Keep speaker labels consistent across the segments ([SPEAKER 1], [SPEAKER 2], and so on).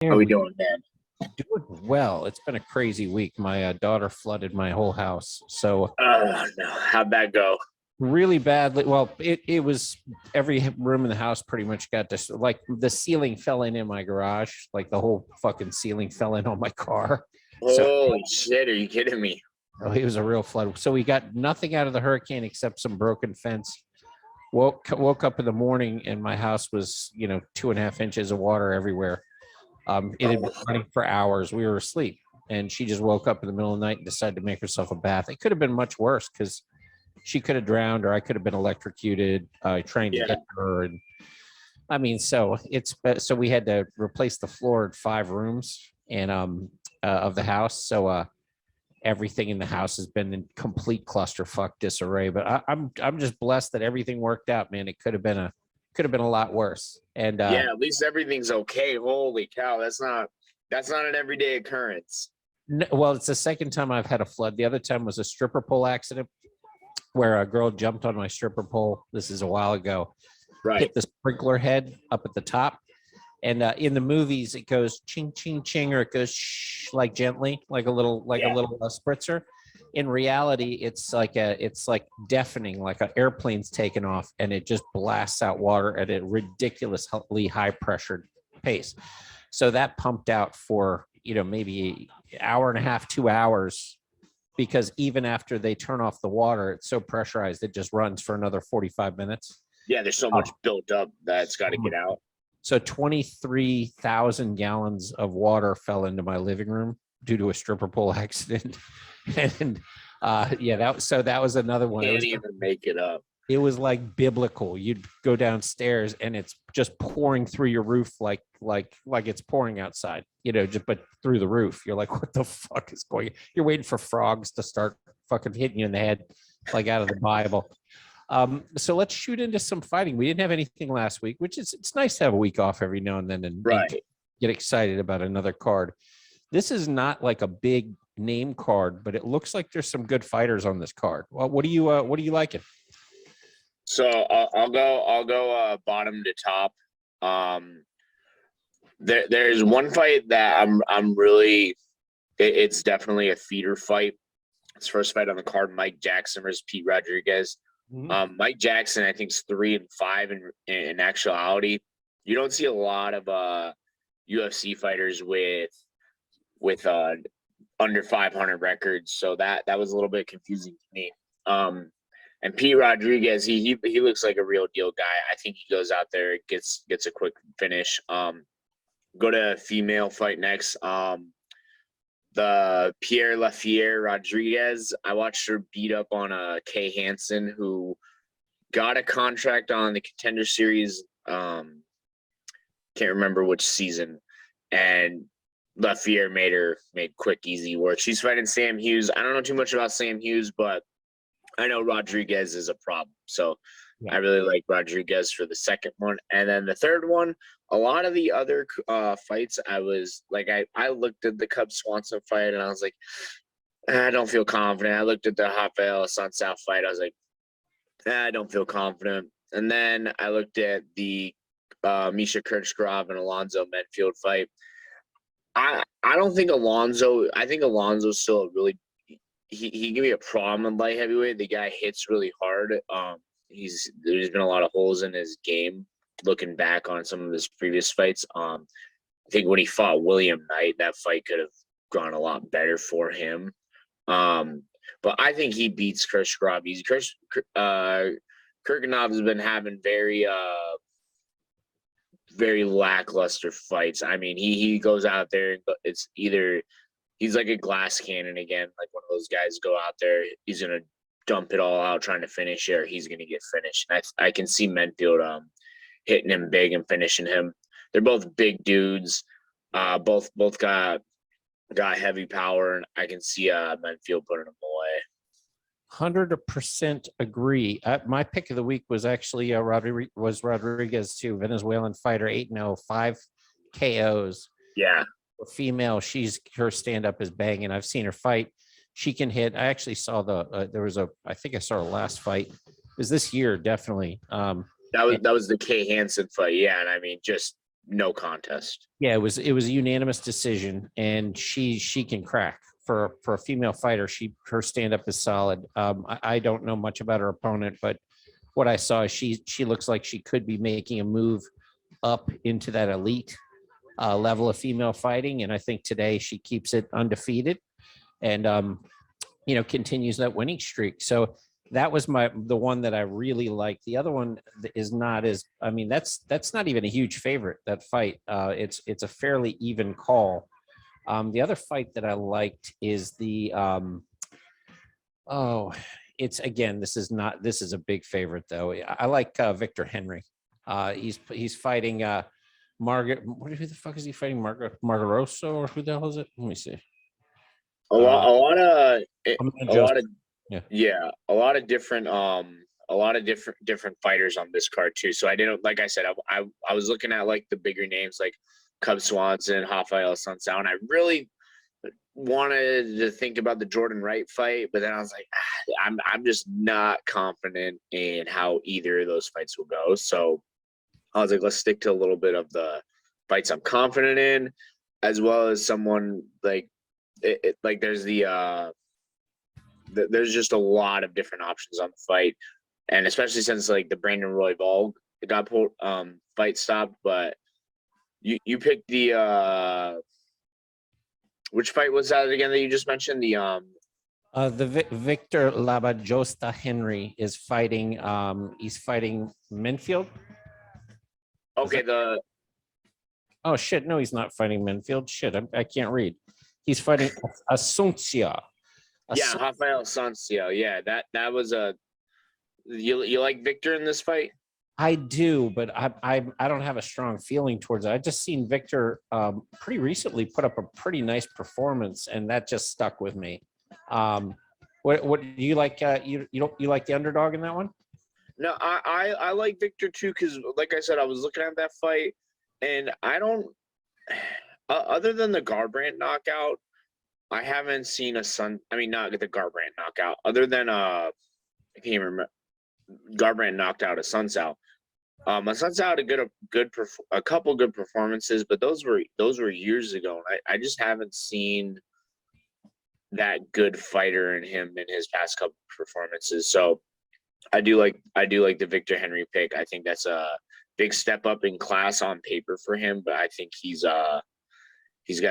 [SPEAKER 1] How
[SPEAKER 2] There
[SPEAKER 1] we
[SPEAKER 2] we
[SPEAKER 1] doing, man?
[SPEAKER 2] doing well. It's been a crazy week. My daughter flooded my whole house, so
[SPEAKER 1] Oh no, how'd that go?
[SPEAKER 2] really badly. Well, it was every room in the house pretty much got this. Like the ceiling fell in my garage. Like the whole fucking ceiling fell in on my car. So
[SPEAKER 1] Holy shit, are you kidding me?
[SPEAKER 2] it was a real flood. So we got nothing out of the hurricane except some broken fence. Woke up in the morning and my house was 2.5 inches of water everywhere. It had been
[SPEAKER 1] Oh,
[SPEAKER 2] running for hours. We were asleep, and she just woke up in the middle of the night and decided to make herself a bath. It could have been much worse because she could have drowned, or I could have been electrocuted trying to
[SPEAKER 1] yeah.
[SPEAKER 2] get her. And I mean, so we had to replace the floor in 5 rooms and of the house. So everything in the house has been in complete clusterfuck disarray. But I'm just blessed that everything worked out, man. It could have been a lot worse. And
[SPEAKER 1] Yeah, at least everything's okay. Holy cow, that's not an everyday occurrence.
[SPEAKER 2] well, it's the second time I've had a flood. The other time was a stripper pole accident where a girl jumped on my stripper pole. This is a while ago.
[SPEAKER 1] Right.
[SPEAKER 2] Hit the sprinkler head up at the top, and in the movies it goes ching ching ching, or it goes shh, like gently, like a
[SPEAKER 1] Yeah.
[SPEAKER 2] little spritzer. In reality, it's like deafening, like an airplane's taken off, and it just blasts out water at a ridiculously high pressured pace. So that pumped out for maybe an hour and a half, 2 hours, because even after they turn off the water, it's so pressurized it just runs for another 45 minutes.
[SPEAKER 1] Yeah, there's so much built up that's got to get out.
[SPEAKER 2] So 23,000 gallons of water fell into my living room due to a stripper pole accident. And yeah, that was another one.
[SPEAKER 1] Can't even make it up.
[SPEAKER 2] It was like biblical. You'd go downstairs and it's just pouring through your roof like it's pouring outside, just but through the roof. You're like, what the fuck is going on? You're waiting for frogs to start fucking hitting you in the head, like out of the Bible. So let's shoot into some fighting. We didn't have anything last week, which is it's nice to have a week off every now and then and
[SPEAKER 1] Right.
[SPEAKER 2] get excited about another card. This is not like a big name card, but it looks like there's some good fighters on this card. Well, what do you liking?
[SPEAKER 1] So I'll go bottom to top. Um, there's one fight that I'm really it's definitely a feeder fight. It's first fight on the card, Mike Jackson versus Pete Rodriguez. Mike Jackson, I think, is 3-5 in actuality. You don't see a lot of UFC fighters with under 500 records, so that was a little bit confusing to me. And Pete Rodriguez, he looks like a real deal guy. I think he goes out there, gets a quick finish. Go to female fight next. The Pierre Lafiere Rodriguez. I watched her beat up on Kay Hansen, who got a contract on the Contender Series. Can't remember which season, and Lafiere made quick, easy work. She's fighting Sam Hughes. I don't know too much about Sam Hughes, but I know Rodriguez is a problem. So I really like Rodriguez for the second one. And then the third one, a lot of the other fights, I was like, I looked at the Cub Swanson fight and I was like, I don't feel confident. I looked at the Rafael Assunção fight. I was like, I don't feel confident. And then I looked at the Misha Kirchgrove and Alonzo Menfield fight. I don't think Alonzo. I think Alonzo's still a really he can be a problem in light heavyweight. The guy hits really hard. There's been a lot of holes in his game. Looking back on some of his previous fights, I think when he fought William Knight, that fight could have gone a lot better for him. But I think he beats Kirchgrove. Kirchgrove has been having very lackluster fights. I mean, he goes out there and it's either he's like a glass cannon again, like one of those guys go out there, he's gonna dump it all out trying to finish it, or he's gonna get finished. And I can see Menfield hitting him big and finishing him. They're both big dudes. Both got heavy power, and I can see Menfield putting them away.
[SPEAKER 2] 100% agree. My pick of the week was actually Rodriguez too, Venezuelan fighter, 8-0, 5 KOs.
[SPEAKER 1] Yeah.
[SPEAKER 2] Female, her stand up is banging. I've seen her fight. She can hit. I actually saw I think I saw her last fight. It was this year, definitely.
[SPEAKER 1] That was the Kay Hansen fight. Yeah. And I mean, just no contest.
[SPEAKER 2] Yeah, it was a unanimous decision, and she can crack for a female fighter. Her stand up is solid. I don't know much about her opponent, but what I saw, she looks like she could be making a move up into that elite level of female fighting, and I think today she keeps it undefeated, and continues that winning streak. So that was the one that I really liked. The other one is not as, I mean, that's not even a huge favorite, that fight. It's a fairly even call. The other fight that I liked is it's again, this is a big favorite though. I like Victor Henry. He's fighting Margaret. Who the fuck is he fighting? Margaroso, or who the hell is it? Let me see.
[SPEAKER 1] A lot of
[SPEAKER 2] Yeah.
[SPEAKER 1] yeah, a lot of different different fighters on this card too. So I didn't, like I said, I was looking at like the bigger names like Cub Swanson, Rafael Sunsao, and I really wanted to think about the Jordan Wright fight, but then I was like, I'm just not confident in how either of those fights will go. So I was like, let's stick to a little bit of the fights I'm confident in, as well as someone like like there's there's just a lot of different options on the fight, and especially since like the Brandon Royval got pulled fight stopped, but you picked the which fight was that again that you just mentioned?
[SPEAKER 2] Victor Labajosta Henry is fighting. He's fighting Menfield.
[SPEAKER 1] Okay,
[SPEAKER 2] Oh shit! No, he's not fighting Menfield. Shit, I can't read. He's fighting Asuncia.
[SPEAKER 1] Yeah, Rafael Sancio. Yeah, that was a. You like Victor in this fight?
[SPEAKER 2] I do, but I don't have a strong feeling towards it. I just seen Victor pretty recently put up a pretty nice performance, and that just stuck with me. What do you like? You like the underdog in that one?
[SPEAKER 1] No, I like Victor too, because like I said, I was looking at that fight, and I don't. Other than the Garbrandt knockout, I haven't seen I mean, not the Garbrandt knockout. Other than I can't remember. Garbrandt knocked out a Sunsao. Sunsao had a couple good performances, but those were years ago, and I just haven't seen that good fighter in him in his past couple performances. So I do like the Victor Henry pick. I think that's a big step up in class on paper for him, but I think he's got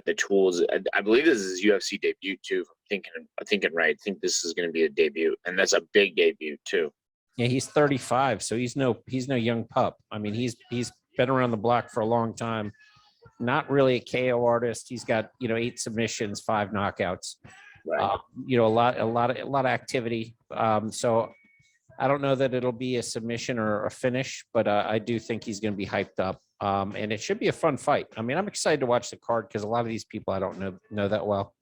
[SPEAKER 1] the tools. I believe this is his UFC debut too. I'm thinking right. I think this is going to be a debut, and that's a big debut too.
[SPEAKER 2] Yeah, he's 35, so he's no young pup. I mean, he's been around the block for a long time. Not really a KO artist. He's got 8 submissions, 5 knockouts.
[SPEAKER 1] Right.
[SPEAKER 2] A lot of activity. So I don't know that it'll be a submission or a finish, but I do think he's going to be hyped up. And it should be a fun fight. I mean, I'm excited to watch the card because a lot of these people I don't know that well.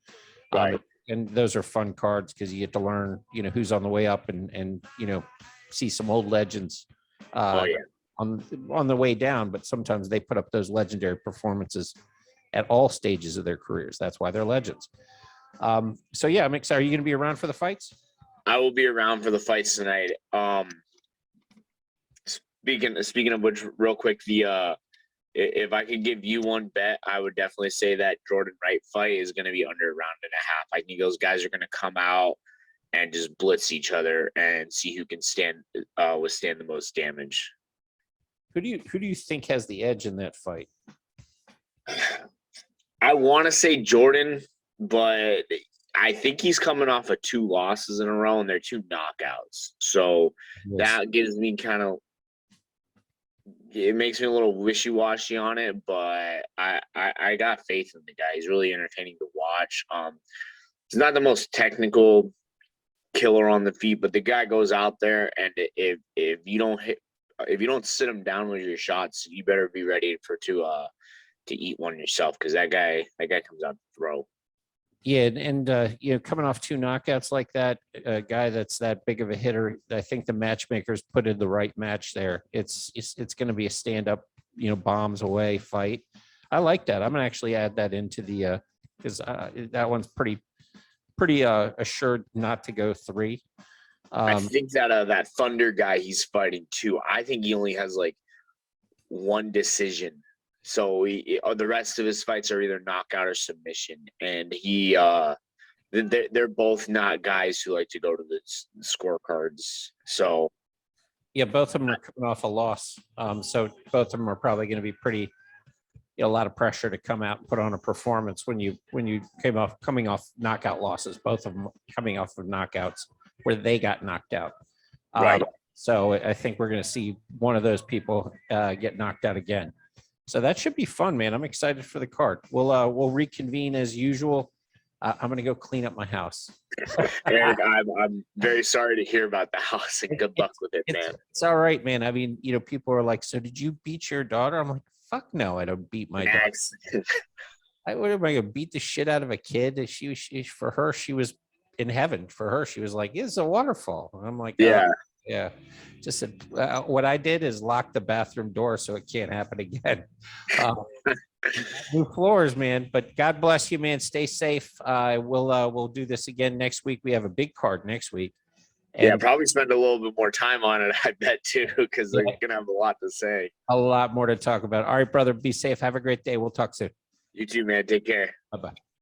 [SPEAKER 1] Right.
[SPEAKER 2] And those are fun cards because you get to learn, who's on the way up and see some old legends on the way down. But sometimes they put up those legendary performances at all stages of their careers. That's why they're legends. So yeah, I'm excited. Are you going to be around for the fights?
[SPEAKER 1] I will be around for the fights tonight. Speaking of which, real quick, if I could give you one bet, I would definitely say that Jordan Wright fight is going to be under a round and a half. I think those guys are going to come out and just blitz each other and see who can withstand the most damage.
[SPEAKER 2] Who do you think has the edge in that fight?
[SPEAKER 1] I want to say Jordan, but I think he's coming off of 2 losses in a row, and they're 2 knockouts. So that gives me it makes me a little wishy-washy on it, but I got faith in the guy. He's really entertaining to watch. He's not the most technical killer on the feet, but the guy goes out there, and if you don't sit him down with your shots, you better be ready to eat one yourself, because that guy comes out to throw.
[SPEAKER 2] Yeah, and coming off 2 knockouts like that, a guy that's that big of a hitter, I think the matchmakers put in the right match there. It's going to be a stand-up, bombs away fight. I like that. I'm going to actually add that into the because that one's pretty assured not to go 3.
[SPEAKER 1] I think that Thunder guy he's fighting too, I think he only has like 1 decision. So the rest of his fights are either knockout or submission, and they're both not guys who like to go to the scorecards. So
[SPEAKER 2] Yeah, both of them are coming off a loss. So both of them are probably going to be pretty, a lot of pressure to come out and put on a performance when you coming off knockout losses. Both of them coming off of knockouts where they got knocked out.
[SPEAKER 1] right.
[SPEAKER 2] So I think we're going to see one of those people get knocked out again. So that should be fun, man. I'm excited for the card. We'll reconvene as usual. I'm going to go clean up my house.
[SPEAKER 1] Eric, I'm very sorry to hear about the house, and good luck with it, man.
[SPEAKER 2] It's all right, man. I mean, people are like, so did you beat your daughter? I'm like, fuck no, I don't beat my daughter. What am I going to beat the shit out of a kid? For her, she was in heaven. For her, she was like, it's a waterfall. And I'm like,
[SPEAKER 1] Yeah.
[SPEAKER 2] Yeah. Just said, what I did is lock the bathroom door so it can't happen again. New floors, man. But God bless you, man. Stay safe. We'll do this again next week. We have a big card next week.
[SPEAKER 1] And yeah, probably spend a little bit more time on it, I bet, too, because they're going to have a lot to say.
[SPEAKER 2] A lot more to talk about. All right, brother. Be safe. Have a great day. We'll talk soon.
[SPEAKER 1] You too, man. Take care.
[SPEAKER 2] Bye-bye.